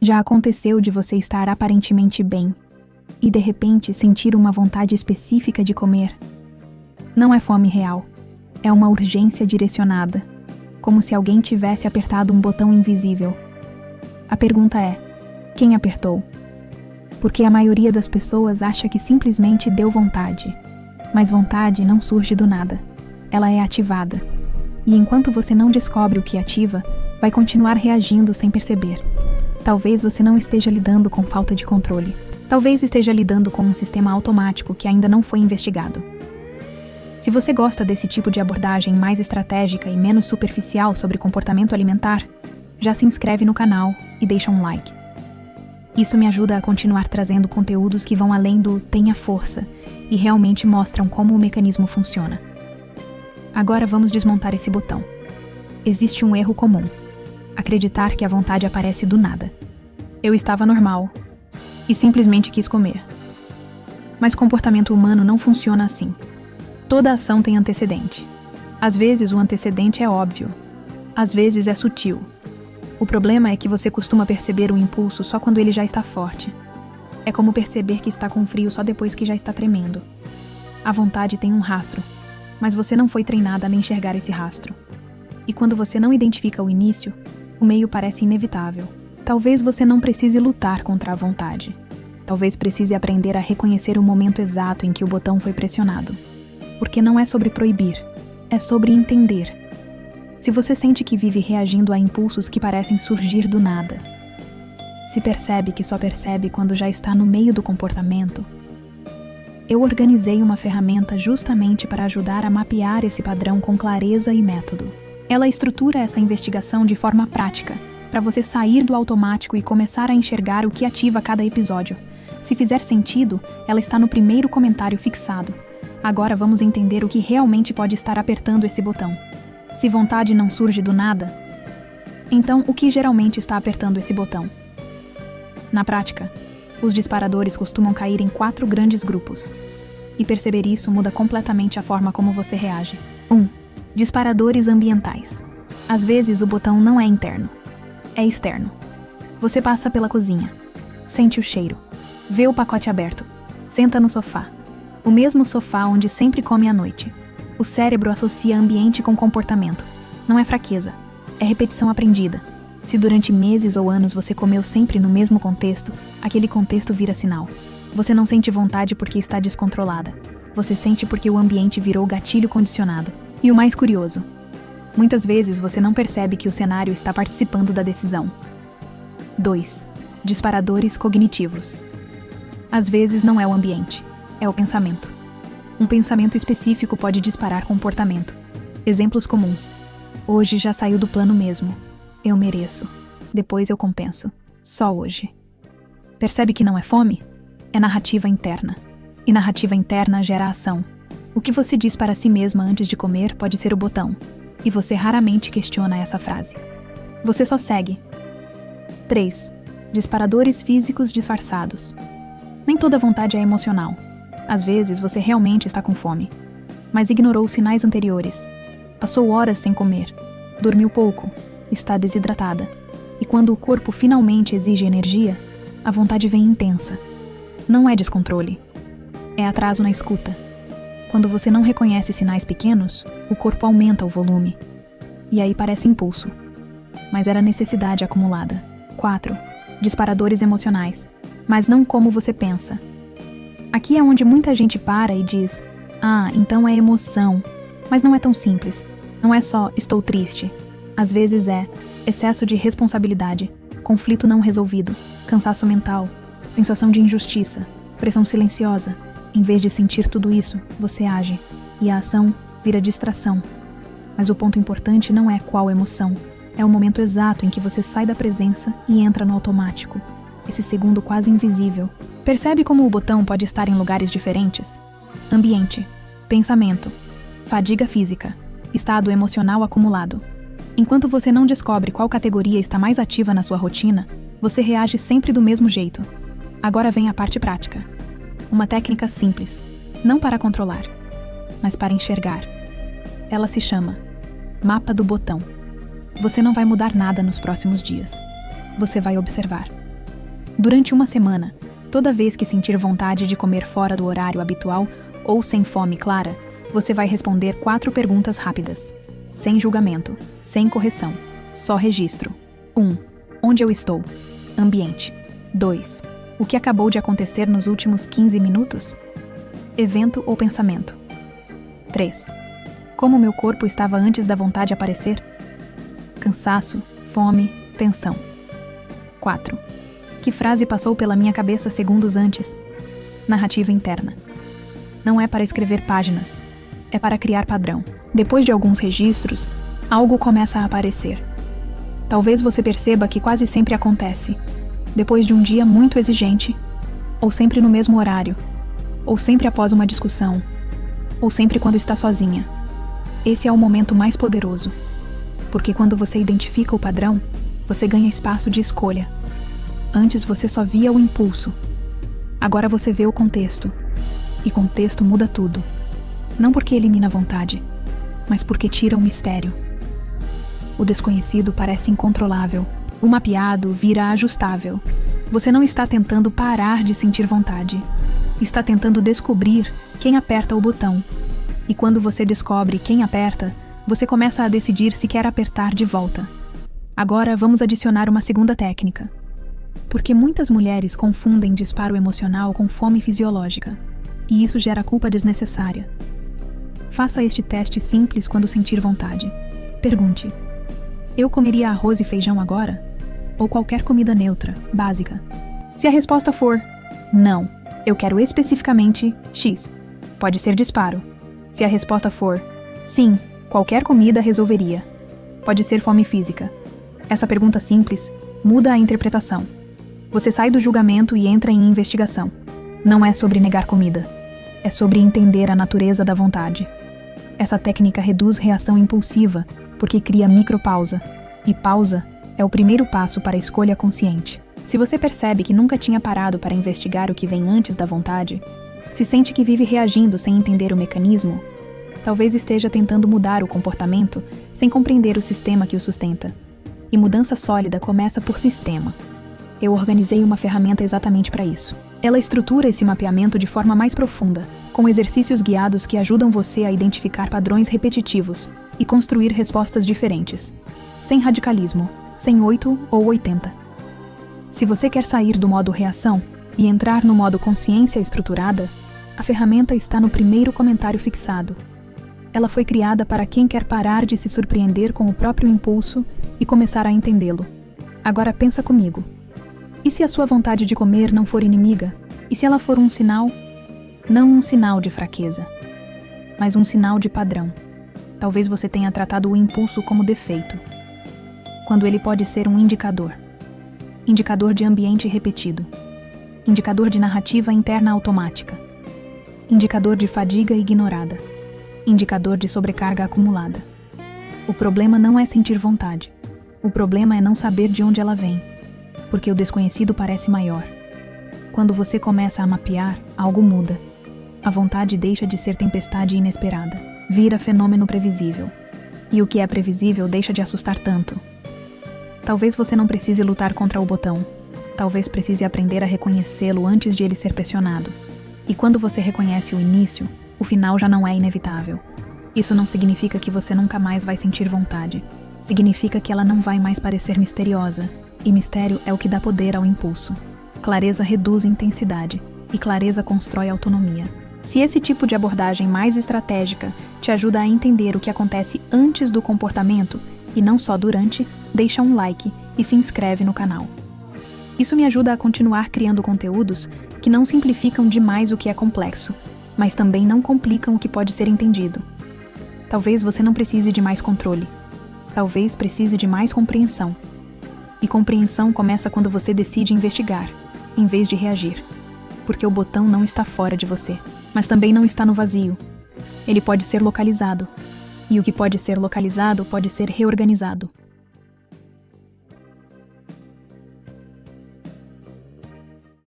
Já aconteceu de você estar aparentemente bem e de repente sentir uma vontade específica de comer? Não é fome real, é uma urgência direcionada, como se alguém tivesse apertado um botão invisível. A pergunta é: quem apertou? Porque a maioria das pessoas acha que simplesmente deu vontade, mas vontade não surge do nada, ela é ativada. E enquanto você não descobre o que ativa, vai continuar reagindo sem perceber. Talvez você não esteja lidando com falta de controle. Talvez esteja lidando com um sistema automático que ainda não foi investigado. Se você gosta desse tipo de abordagem mais estratégica e menos superficial sobre comportamento alimentar, já se inscreve no canal e deixa um like. Isso me ajuda a continuar trazendo conteúdos que vão além do tenha força e realmente mostram como o mecanismo funciona. Agora vamos desmontar esse botão. Existe um erro comum: acreditar que a vontade aparece do nada. Eu estava normal e simplesmente quis comer. Mas comportamento humano não funciona assim. Toda ação tem antecedente. Às vezes o antecedente é óbvio, às vezes é sutil. O problema é que você costuma perceber o impulso só quando ele já está forte. É como perceber que está com frio só depois que já está tremendo. A vontade tem um rastro, mas você não foi treinada a enxergar esse rastro. E quando você não identifica o início, o meio parece inevitável. Talvez você não precise lutar contra a vontade. Talvez precise aprender a reconhecer o momento exato em que o botão foi pressionado. Porque não é sobre proibir, é sobre entender. Se você sente que vive reagindo a impulsos que parecem surgir do nada, se percebe que só percebe quando já está no meio do comportamento, eu organizei uma ferramenta justamente para ajudar a mapear esse padrão com clareza e método. Ela estrutura essa investigação de forma prática, para você sair do automático e começar a enxergar o que ativa cada episódio. Se fizer sentido, ela está no primeiro comentário fixado. Agora vamos entender o que realmente pode estar apertando esse botão. Se vontade não surge do nada, então o que geralmente está apertando esse botão? Na prática, os disparadores costumam cair em 4 grandes grupos. E perceber isso muda completamente a forma como você reage. 1. Disparadores ambientais. Às vezes o botão não é interno, é externo. Você passa pela cozinha, sente o cheiro, vê o pacote aberto, senta no sofá. O mesmo sofá onde sempre come à noite. O cérebro associa ambiente com comportamento. Não é fraqueza, é repetição aprendida. Se durante meses ou anos você comeu sempre no mesmo contexto, aquele contexto vira sinal. Você não sente vontade porque está descontrolada. Você sente porque o ambiente virou gatilho condicionado. E o mais curioso, muitas vezes você não percebe que o cenário está participando da decisão. 2. Disparadores cognitivos. Às vezes não é o ambiente, é o pensamento. Um pensamento específico pode disparar comportamento. Exemplos comuns: hoje já saiu do plano mesmo. Eu mereço. Depois eu compenso. Só hoje. Percebe que não é fome? É narrativa interna. E narrativa interna gera ação. O que você diz para si mesma antes de comer pode ser o botão. E você raramente questiona essa frase. Você só segue. 3. Disparadores físicos disfarçados. Nem toda vontade é emocional. Às vezes você realmente está com fome, mas ignorou os sinais anteriores. Passou horas sem comer, dormiu pouco, está desidratada. E quando o corpo finalmente exige energia, a vontade vem intensa. Não é descontrole, é atraso na escuta. Quando você não reconhece sinais pequenos, o corpo aumenta o volume. E aí parece impulso. Mas era necessidade acumulada. 4. Disparadores emocionais. Mas não como você pensa. Aqui é onde muita gente para e diz: então é emoção. Mas não é tão simples. Não é só estou triste. Às vezes é excesso de responsabilidade, conflito não resolvido, cansaço mental, sensação de injustiça, pressão silenciosa. Em vez de sentir tudo isso, você age. E a ação vira distração. Mas o ponto importante não é qual emoção. É o momento exato em que você sai da presença e entra no automático. Esse segundo quase invisível. Percebe como o botão pode estar em lugares diferentes? Ambiente, pensamento, fadiga física, estado emocional acumulado. Enquanto você não descobre qual categoria está mais ativa na sua rotina, você reage sempre do mesmo jeito. Agora vem a parte prática. Uma técnica simples, não para controlar, mas para enxergar. Ela se chama Mapa do Botão. Você não vai mudar nada nos próximos dias. Você vai observar. Durante uma semana, toda vez que sentir vontade de comer fora do horário habitual ou sem fome clara, você vai responder 4 perguntas rápidas. Sem julgamento, sem correção, só registro. 1. Onde eu estou? Ambiente. 2. O que acabou de acontecer nos últimos 15 minutos? Evento ou pensamento. 3. Como meu corpo estava antes da vontade aparecer? Cansaço, fome, tensão. 4. Que frase passou pela minha cabeça segundos antes? Narrativa interna. Não é para escrever páginas, é para criar padrão. Depois de alguns registros, algo começa a aparecer. Talvez você perceba que quase sempre acontece, depois de um dia muito exigente, ou sempre no mesmo horário, ou sempre após uma discussão, ou sempre quando está sozinha. Esse é o momento mais poderoso, porque quando você identifica o padrão, você ganha espaço de escolha. Antes você só via o impulso. Agora você vê o contexto. E contexto muda tudo. Não porque elimina a vontade, mas porque tira o mistério. O desconhecido parece incontrolável. O mapeado vira ajustável. Você não está tentando parar de sentir vontade. Está tentando descobrir quem aperta o botão. E quando você descobre quem aperta, você começa a decidir se quer apertar de volta. Agora vamos adicionar uma segunda técnica. Porque muitas mulheres confundem disparo emocional com fome fisiológica. E isso gera culpa desnecessária. Faça este teste simples quando sentir vontade. Pergunte: eu comeria arroz e feijão agora? Ou qualquer comida neutra, básica? Se a resposta for não, eu quero especificamente X, pode ser disparo. Se a resposta for sim, qualquer comida resolveria, pode ser fome física. Essa pergunta simples muda a interpretação. Você sai do julgamento e entra em investigação. Não é sobre negar comida. É sobre entender a natureza da vontade. Essa técnica reduz reação impulsiva, porque cria micropausa. E pausa é o primeiro passo para a escolha consciente. Se você percebe que nunca tinha parado para investigar o que vem antes da vontade, se sente que vive reagindo sem entender o mecanismo, talvez esteja tentando mudar o comportamento sem compreender o sistema que o sustenta. E mudança sólida começa por sistema. Eu organizei uma ferramenta exatamente para isso. Ela estrutura esse mapeamento de forma mais profunda, com exercícios guiados que ajudam você a identificar padrões repetitivos e construir respostas diferentes, sem radicalismo, sem 8 ou 80. Se você quer sair do modo reação e entrar no modo consciência estruturada, a ferramenta está no primeiro comentário fixado. Ela foi criada para quem quer parar de se surpreender com o próprio impulso e começar a entendê-lo. Agora pensa comigo. E se a sua vontade de comer não for inimiga? E se ela for um sinal? Não um sinal de fraqueza, mas um sinal de padrão. Talvez você tenha tratado o impulso como defeito, quando ele pode ser um indicador. Indicador de ambiente repetido. Indicador de narrativa interna automática. Indicador de fadiga ignorada. Indicador de sobrecarga acumulada. O problema não é sentir vontade. O problema é não saber de onde ela vem, porque o desconhecido parece maior. Quando você começa a mapear, algo muda. A vontade deixa de ser tempestade inesperada, vira fenômeno previsível. E o que é previsível deixa de assustar tanto. Talvez você não precise lutar contra o botão. Talvez precise aprender a reconhecê-lo antes de ele ser pressionado. E quando você reconhece o início, o final já não é inevitável. Isso não significa que você nunca mais vai sentir vontade. Significa que ela não vai mais parecer misteriosa. E mistério é o que dá poder ao impulso. Clareza reduz intensidade, e clareza constrói autonomia. Se esse tipo de abordagem mais estratégica te ajuda a entender o que acontece antes do comportamento, e não só durante, deixa um like e se inscreve no canal. Isso me ajuda a continuar criando conteúdos que não simplificam demais o que é complexo, mas também não complicam o que pode ser entendido. Talvez você não precise de mais controle. Talvez precise de mais compreensão. E compreensão começa quando você decide investigar, em vez de reagir. Porque o botão não está fora de você, mas também não está no vazio. Ele pode ser localizado. E o que pode ser localizado pode ser reorganizado.